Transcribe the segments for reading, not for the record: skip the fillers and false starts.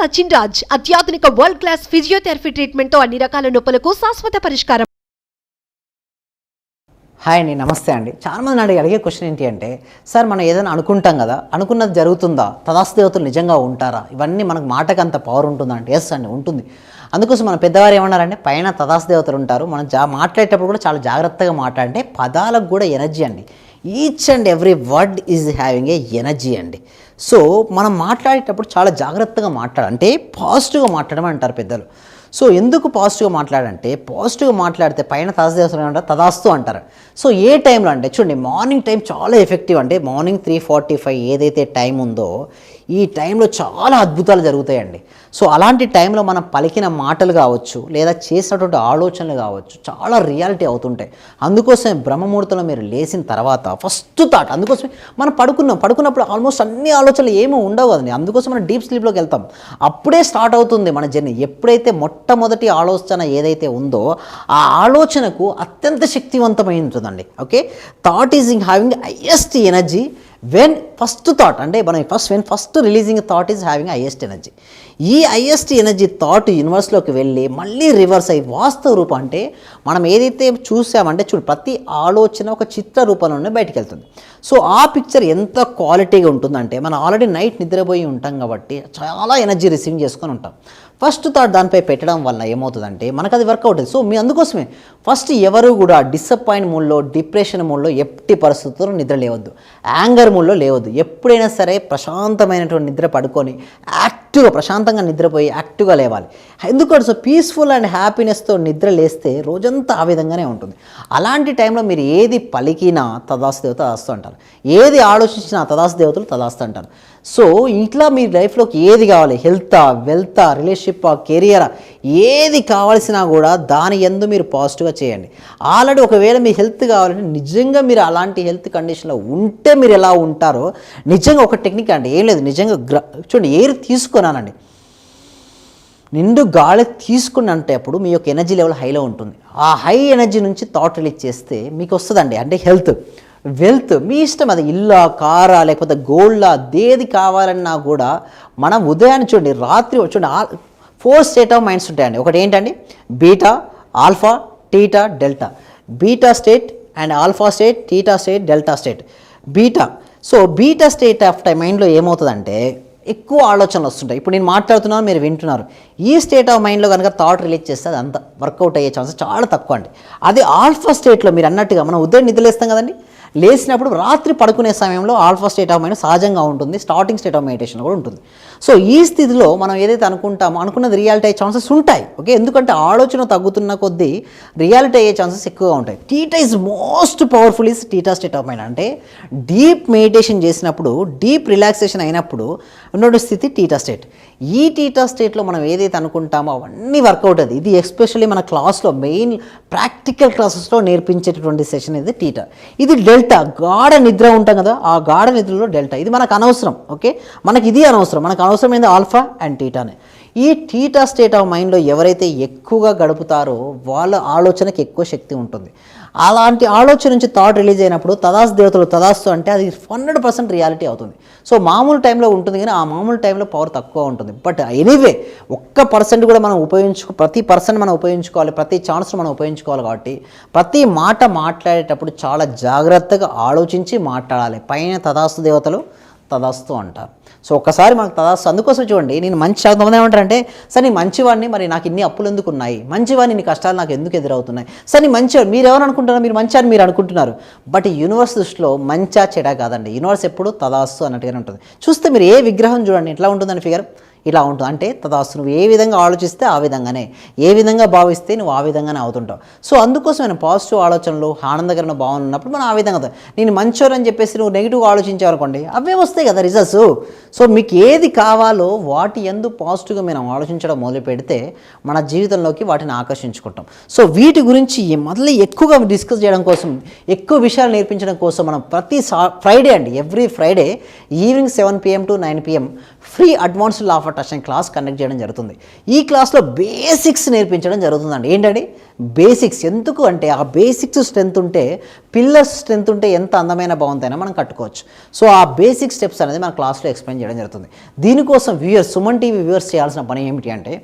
సచిన్ రాజ్ అత్యాధునిక world class physiotherapy treatment తో అన్ని రకాల నొప్పులకు శాశ్వత పరిష్కారం. హాయ్ అండి, నమస్తే అండి. చాలామంది అడిగే క్వశ్చన్ ఏంటి అంటే, సార్ మనం ఏదైనా అనుకుంటాం కదా, అనుకున్నది జరుగుతుందా, తదాస్తు దేవతలు నిజంగా ఉంటారా, ఇవన్నీ మనకు మాటకు అంత పవర్ ఉంటుందా అంటే ఎస్ అండి, ఉంటుంది. అందుకోసం మన పెద్దవారు ఏమన్నారంటే పైన తదాస్తు దేవతలు ఉంటారు, మనం మాట్లాడేటప్పుడు కూడా చాలా జాగ్రత్తగా మాట్లాడంటే పదాలకు కూడా ఎనర్జీ అండి. Each and every word is having a energy అండి. సో మనం మాట్లాడేటప్పుడు చాలా జాగ్రత్తగా అంటే పాజిటివ్గా మాట్లాడమని అంటారు పెద్దలు. సో ఎందుకు పాజిటివ్గా మాట్లాడంటే, పాజిటివ్గా మాట్లాడితే పైన తదాస్తు అంటారు, తదాస్తు అంటారు. సో ఏ టైంలో అంటే చూడండి, మార్నింగ్ టైం చాలా ఎఫెక్టివ్. అంటే మార్నింగ్ 3:45 ఏదైతే టైం ఉందో ఈ టైంలో చాలా అద్భుతాలు జరుగుతాయండి. సో అలాంటి టైంలో మనం పలికిన మాటలు కావచ్చు, లేదా చేసినటువంటి ఆలోచనలు కావచ్చు, చాలా రియాలిటీ అవుతుంటాయి. అందుకోసమే బ్రహ్మముహూర్తంలో మీరు లేచిన తర్వాత ఫస్ట్ థాట్, అందుకోసమే మనం పడుకున్నప్పుడు ఆల్మోస్ట్ అన్ని ఆలోచనలు ఏమీ ఉండవు కదండి. అందుకోసం మనం డీప్ స్లీప్లోకి వెళ్తాం. అప్పుడే స్టార్ట్ అవుతుంది మన జర్నీ. ఎప్పుడైతే మొట్టమొదటి ఆలోచన ఏదైతే ఉందో ఆ ఆలోచనకు అత్యంత శక్తివంతమై ఉంటుందండి. Okay, thought is having highest energy when first thought, అంటే మనం first releasing thought is having highest energy. ఈ హైయెస్ట్ ఎనర్జీ థాట్ యూనివర్స్లోకి వెళ్ళి మళ్ళీ రివర్స్ అయ్యి వాస్తవ రూపం, అంటే మనం ఏదైతే చూసామంటే ప్రతి ఆలోచన ఒక చిత్ర రూపంలోనే బయటికి వెళ్తుంది. సో ఆ పిక్చర్ ఎంత క్వాలిటీగా ఉంటుందంటే, మనం ఆల్రెడీ నైట్ నిద్రపోయి ఉంటాం కాబట్టి చాలా ఎనర్జీ రిసీవ్ చేసుకొని ఉంటాం. ఫస్ట్ థాట్ దానిపై పెట్టడం వల్ల ఏమవుతుందంటే మనకు అది వర్క్ అవుతుంది. సో మీ అందుకోసమే ఫస్ట్ ఎవరు కూడా డిసప్పాయింట్ మూడ్లో, డిప్రెషన్ మూడ్లో ఎట్టి పరిస్థితుల్లో నిద్ర లేవద్దు, యాంగర్ మూడ్లో లేవద్దు. ఎప్పుడైనా సరే ప్రశాంతమైనటువంటి నిద్ర పడుకొని యాక్టివ్గా ప్రశాంతంగా నిద్రపోయి యాక్టివ్గా లేవాలి. ఎందుకంటే సో పీస్ఫుల్ అండ్ హ్యాపీనెస్తో నిద్ర లేస్తే రోజంతా ఆ విధంగానే ఉంటుంది. అలాంటి టైంలో మీరు ఏది పలికినా తదాస్తు దేవత తదాస్తు అంటారు, ఏది ఆలోచించినా తదాస్తు దేవతలు తదాస్తు అంటారు. సో ఇట్లా మీ లైఫ్లోకి ఏది కావాలి, హెల్తా, వెల్తా, రిలేషన్షిప్, కెరియరా, ఏది కావాల్సినా కూడా దాని యందు మీరు పాజిటివ్గా చేయండి. ఆల్రెడీ ఒకవేళ మీ హెల్త్ కావాలంటే నిజంగా మీరు అలాంటి హెల్త్ కండిషన్లో ఉంటే మీరు ఎలా ఉంటారో నిజంగా ఒక టెక్నిక్ అండి, ఏం లేదు, నిజంగా చూడండి, ఎయిర్ తీసుకున్నానండి, నిండు గాలి తీసుకున్నంటే అప్పుడు మీ యొక్క ఎనర్జీ లెవెల్ హైలో ఉంటుంది. ఆ హై ఎనర్జీ నుంచి థాట్ రిలీజ్ చేస్తే మీకు వస్తుందండి, అంటే హెల్త్, వెల్త్, మీ ఇష్టం. అది ఇల్లా, కారా, లేకపోతే గోల్డా, దేది కావాలన్నా కూడా మనం ఉదయాన్ని చూడండి, రాత్రి చూడండి, 4 స్టేట్ ఆఫ్ మైండ్స్ ఉంటాయండి. ఒకటి ఏంటండి, beta, alpha, theta, delta. Beta state and alpha state, theta state, delta state. Beta, so beta state of మైండ్లో ఏమవుతుందంటే ఎక్కువ ఆలోచనలు వస్తుంటాయి. ఇప్పుడు నేను మాట్లాడుతున్నాను, మీరు వింటున్నారు. ఈ స్టేట్ ఆఫ్ మైండ్లో కనుక థాట్ రిలీజ్ చేస్తే అది అంత వర్కౌట్ అయ్యే ఛాన్సెస్ చాలా తక్కువ అండి. అదే ఆల్ఫా స్టేట్లో మీరు అన్నట్టుగా మనం ఉదయం నిద్రలేస్తాం కదండి, లేచినప్పుడు రాత్రి పడుకునే సమయంలో ఆల్ఫా స్టేట్ ఆఫ్ మైండ్ సహజంగా ఉంటుంది, స్టార్టింగ్ స్టేట్ ఆఫ్ మెడిటేషన్ కూడా ఉంటుంది. సో ఈ స్థితిలో మనం ఏదైతే అనుకుంటామో అనుకున్నది రియాలిటీ అయ్యే ఛాన్సెస్ ఉంటాయి. ఓకే, ఎందుకంటే ఆలోచన తగ్గుతున్న కొద్దీ రియాలిటీ అయ్యే ఛాన్సెస్ ఎక్కువగా ఉంటాయి. Theta is most powerful is theta state of mind. అంటే డీప్ మెడిటేషన్ చేసినప్పుడు, డీప్ రిలాక్సేషన్ అయినప్పుడు ఉన్న స్థితి టీటా స్టేట్. ఈ టీటా స్టేట్లో మనం ఏదైతే అనుకుంటామో అవన్నీ వర్కౌట్ అవుతుంది. ఇది ఎస్పెషల్లీ మన క్లాస్లో మెయిన్ ప్రాక్టికల్ క్లాసెస్లో నేర్పించేటటువంటి సెషన్ ఇది టీటా. ఇది డెల్టా, గాఢ నిద్ర ఉంటాం కదా, ఆ గాఢ నిద్రలో డెల్టా. ఇది మనకు అనవసరం. ఓకే, మనకి ఇది అనవసరం. మనకు అవసరమైంది ఆల్ఫా అండ్ టీటానే. ఈ టీటా స్టేట్ ఆఫ్ మైండ్లో ఎవరైతే ఎక్కువగా గడుపుతారో వాళ్ళ ఆలోచనకి ఎక్కువ శక్తి ఉంటుంది. అలాంటి ఆలోచన నుంచి థాట్ రిలీజ్ అయినప్పుడు తదాస్తు దేవతలు తదాస్తు అంటే అది 100% రియాలిటీ అవుతుంది. సో మామూలు టైంలో ఉంటుంది కానీ ఆ మామూలు టైంలో పవర్ తక్కువ ఉంటుంది. బట్ ఎనీవే 1% కూడా మనం ప్రతి పర్సన్ మనం ఉపయోగించుకోవాలి, ప్రతి ఛాన్స్ను మనం ఉపయోగించుకోవాలి. కాబట్టి ప్రతి మాట మాట్లాడేటప్పుడు చాలా జాగ్రత్తగా ఆలోచించి మాట్లాడాలి. పైన తదాస్తు దేవతలు తదాస్తు అంటారు. సో ఒక్కసారి మనకు తదాస్తు. అందుకోసం చూడండి, నేను మంచి కొంతమంది ఏమంటారంటే, సార్ నేను మంచివాడిని, మరి నాకు ఇన్ని అప్పులు ఎందుకు ఉన్నాయి, మంచివాడిని, ఇన్ని కష్టాలు నాకు ఎందుకు ఎదురవుతున్నాయి, సార్ నేను మంచివాడు, మీరు ఎవరు అనుకుంటున్నారు, మీరు మంచి అని మీరు అనుకుంటున్నారు. బట్ యూనివర్స్ దృష్టిలో మంచా చెడా కాదండి, యూనివర్స్ ఎప్పుడు తదాస్తు అన్నట్టుగానే ఉంటుంది. చూస్తే మీరు ఏ విగ్రహం చూడండి ఎట్లా ఉంటుందని ఫిగర్ ఇలా ఉంటుంది. అంటే తదాస్తు, నువ్వు ఏ విధంగా ఆలోచిస్తే ఆ విధంగానే, ఏ విధంగా భావిస్తే నువ్వు ఆ విధంగానే అవుతుంటావు. సో అందుకోసం నేను పాజిటివ్ ఆలోచనలు, ఆనందకరమైన భావన ఉన్నప్పుడు మనం ఆ విధంగా, నేను మంచోరని చెప్పేసి నువ్వు నెగిటివ్గా ఆలోచించావనుకోండి అవే వస్తాయి కదా రిజల్ట్స్. సో మీకు ఏది కావాలో వాటి యందు పాజిటివ్గా మనం ఆలోచించడం మొదలు పెడితే మన జీవితంలోకి వాటిని ఆకర్షించుకుంటాం. సో వీటి గురించి మళ్ళీ ఎక్కువగా డిస్కస్ చేయడం కోసం, ఎక్కువ విషయాలు నేర్పించడం కోసం మనం ప్రతి ఫ్రైడే అండి, every Friday evening 7 PM to 9 PM free advanced law of attraction class conduct చేయడం జరుగుతుంది. ఈ క్లాస్లో బేసిక్స్ నేర్పించడం జరుగుతుందండి. ఏంటండి, బేసిక్స్. ఎందుకు అంటే ఆ బేసిక్స్ స్ట్రెంత్ ఉంటే, పిల్లర్స్ స్ట్రెంత్ ఉంటే ఎంత అందమైన భవంతైనా మనం కట్టుకోవచ్చు. సో ఆ బేసిక్ స్టెప్స్ అనేది మన క్లాస్లో ఎక్స్ప్లెయిన్ చేయడం జరుగుతుంది. దీనికోసం వ్యూయర్స్, సుమన్ టీవీ వ్యూయర్స్ చేయాల్సిన పని ఏమిటి అంటే,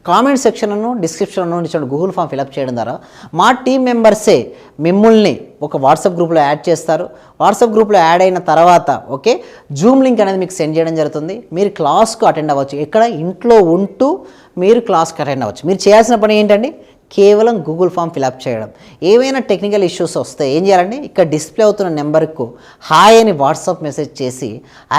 కామెంట్ సెక్షన్ను డిస్క్రిప్షన్లో ఇచ్చిన గూగుల్ ఫామ్ ఫిలప్ చేయడం ద్వారా మా టీం మెంబర్సే మిమ్మల్ని ఒక వాట్సాప్ గ్రూప్లో యాడ్ చేస్తారు. వాట్సాప్ గ్రూప్లో యాడ్ అయిన తర్వాత ఓకే, జూమ్ లింక్ అనేది మీకు సెండ్ చేయడం జరుగుతుంది. మీరు క్లాస్కు అటెండ్ అవ్వచ్చు. ఎక్కడ ఇంట్లో ఉంటూ మీరు క్లాస్కి అటెండ్ అవ్వచ్చు. మీరు చేయాల్సిన పని ఏంటండి, కేవలం గూగుల్ ఫామ్ ఫిలప్ చేయడం. ఏవైనా టెక్నికల్ ఇష్యూస్ వస్తే ఏం చేయాలండి, ఇక్కడ డిస్ప్లే అవుతున్న నెంబర్కు హాయ్ అని వాట్సాప్ మెసేజ్ చేసి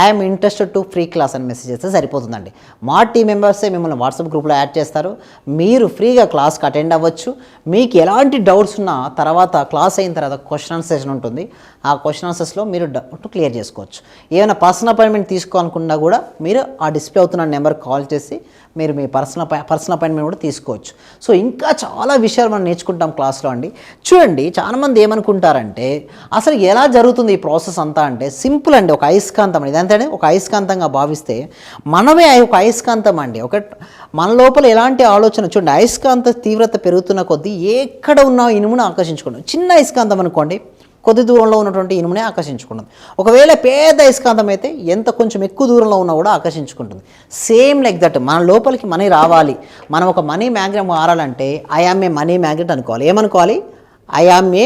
I'm interested to free class అని మెసేజ్ చేస్తే సరిపోతుందండి. మా టీం మెంబర్సే మిమ్మల్ని వాట్సాప్ గ్రూప్లో యాడ్ చేస్తారు. మీరు ఫ్రీగా క్లాస్కి అటెండ్ అవ్వచ్చు. మీకు ఎలాంటి డౌట్స్ ఉన్నా తర్వాత క్లాస్ అయిన తర్వాత క్వశ్చన్ ఆన్సర్ సెషన్ ఉంటుంది. ఆ క్వశ్చన్ ఆన్సర్స్లో మీరు డౌట్ క్లియర్ చేసుకోవచ్చు. ఏమైనా పర్సనల్ అపాయింట్మెంట్ తీసుకోవాలనుకున్నా కూడా మీరు ఆ డిస్ప్లే అవుతున్న నెంబర్కి కాల్ చేసి మీరు మీ పర్సనల్ అపాయింట్మెంట్ కూడా తీసుకోవచ్చు. సో ఇంకా చాలా విషయాలు మనం నేర్చుకుంటాం క్లాస్లో అండి. చూడండి, చాలామంది ఏమనుకుంటారంటే అసలు ఎలా జరుగుతుంది ఈ ప్రాసెస్ అంతా అంటే సింపుల్ అండి. ఒక అయస్కాంతం అండి, ఇదంతా ఒక అయస్కాంతంగా భావిస్తే మనమే ఒక అయస్కాంతం అండి. మన లోపల ఎలాంటి ఆలోచన, చూడండి అయస్కాంత తీవ్రత పెరుగుతున్న కొద్దీ ఎక్కడ ఉన్న ఇనుమును ఆకర్షించుకుంటాం. చిన్న అయస్కాంతం అనుకోండి, కొద్ది దూరంలో ఉన్నటువంటి ఇనుమునే ఆకర్షించుకుంటుంది. ఒకవేళ పేద అయస్కాంతం అయితే ఎంత కొంచెం ఎక్కువ దూరంలో ఉన్నా కూడా ఆకర్షించుకుంటుంది. సేమ్ లైక్ దట్ మన లోపలికి మనీ రావాలి, మనం ఒక మనీ మ్యాగ్నెట్ మారాలంటే I am a money magnet అనుకోవాలి. ఏమనుకోవాలి, I am a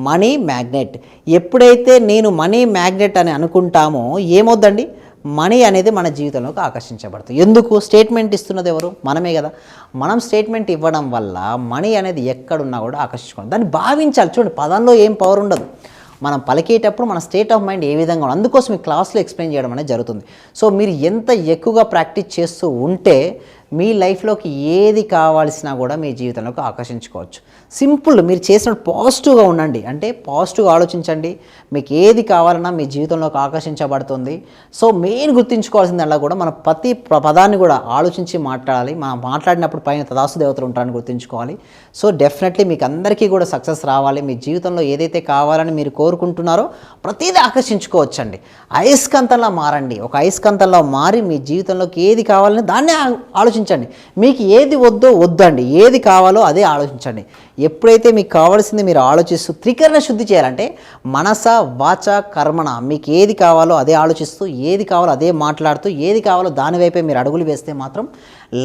money magnet. ఎప్పుడైతే నేను మనీ మ్యాగ్నెట్ అని అనుకుంటామో ఏమవుద్దండి, మనీ అనేది మన జీవితంలోకి ఆకర్షించబడుతుంది. ఎందుకు, స్టేట్మెంట్ ఇస్తున్నది ఎవరు, మనమే కదా. మనం స్టేట్మెంట్ ఇవ్వడం వల్ల మనీ అనేది ఎక్కడున్నా కూడా ఆకర్షించుకోండి. దాన్ని భావించాలి. చూడండి, పదంలో ఏం పవర్ ఉండదు, మనం పలికేటప్పుడు మన స్టేట్ ఆఫ్ మైండ్ ఏ విధంగా ఉంది. అందుకోసం ఈ క్లాస్లో ఎక్స్ప్లెయిన్ చేయడం అనేది జరుగుతుంది. సో మీరు ఎంత ఎక్కువగా ప్రాక్టీస్ చేస్తూ ఉంటే మీ లైఫ్లోకి ఏది కావాల్సినా కూడా మీ జీవితంలోకి ఆకర్షించుకోవచ్చు. సింపుల్, మీరు చేసిన పాజిటివ్గా ఉండండి, అంటే పాజిటివ్గా ఆలోచించండి. మీకు ఏది కావాలన్నా మీ జీవితంలోకి ఆకర్షించబడుతుంది. సో మెయిన్ గుర్తుంచుకోవాల్సిందల్లా కూడా మన ప్రతి పదాన్ని కూడా ఆలోచించి మాట్లాడాలి. మనం మాట్లాడినప్పుడు పైన తదాస్తు దేవతలు ఉంటారని గుర్తుంచుకోవాలి. సో డెఫినెట్లీ మీకు అందరికీ కూడా సక్సెస్ రావాలి. మీ జీవితంలో ఏదైతే కావాలని మీరు కోరుకుంటున్నారో ప్రతిదీ ఆకర్షించుకోవచ్చండి. అయస్కాంతంలా మారండి. ఒక అయస్కాంతంలో మారి మీ జీవితంలోకి ఏది కావాలని దాన్నే ఆలోచించండి. మీకు ఏది వద్దండి, ఏది కావాలో అదే ఆలోచించండి. ఎప్పుడైతే మీకు కావాల్సింది మీరు ఆలోచిస్తూ త్రికరణ శుద్ధి చేయాలంటే మనస వాచ కర్మణ, మీకు ఏది కావాలో అదే ఆలోచిస్తూ, ఏది కావాలో అదే మాట్లాడుతూ, ఏది కావాలో దానివైపే మీరు అడుగులు వేస్తే మాత్రం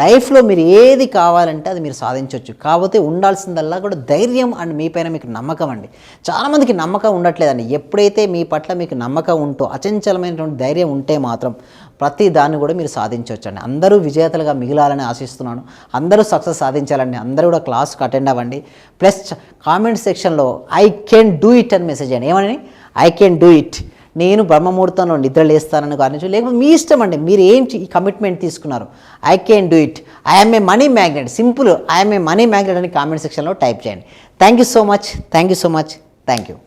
లైఫ్లో మీరు ఏది కావాలంటే అది మీరు సాధించవచ్చు. కాకపోతే ఉండాల్సిందల్లా కూడా ధైర్యం అండ్ మీపైన మీకు నమ్మకం అండి. చాలామందికి నమ్మకం ఉండట్లేదండి. ఎప్పుడైతే మీ పట్ల మీకు నమ్మకం ఉంటూ అచంచలమైనటువంటి ధైర్యం ఉంటే మాత్రం ప్రతి దాన్ని కూడా మీరు సాధించవచ్చు అండి. అందరూ విజేతలుగా మిగిలాలని ఆశిస్తున్నాను. అందరూ సక్సెస్ సాధించాలండి. అందరూ కూడా క్లాస్కి అటెండ్ అవ్వండి. ప్లస్ కామెంట్ సెక్షన్లో ఐ కెన్ డూ ఇట్ అని మెసేజ్ చేయండి. ఏమని, ఐ కెన్ డూ ఇట్, నేను బ్రహ్మముహూర్తంలో నిద్ర లేస్తానని కారణించు, లేకపోతే మీ ఇష్టం అండి. మీరు ఏంటి ఈ కమిట్మెంట్ తీసుకున్నారు, I can do it, I am a money magnet. Simple, I am a money magnet అని కామెంట్ సెక్షన్లో టైప్ చేయండి. Thank you so much, thank you so much, thank you.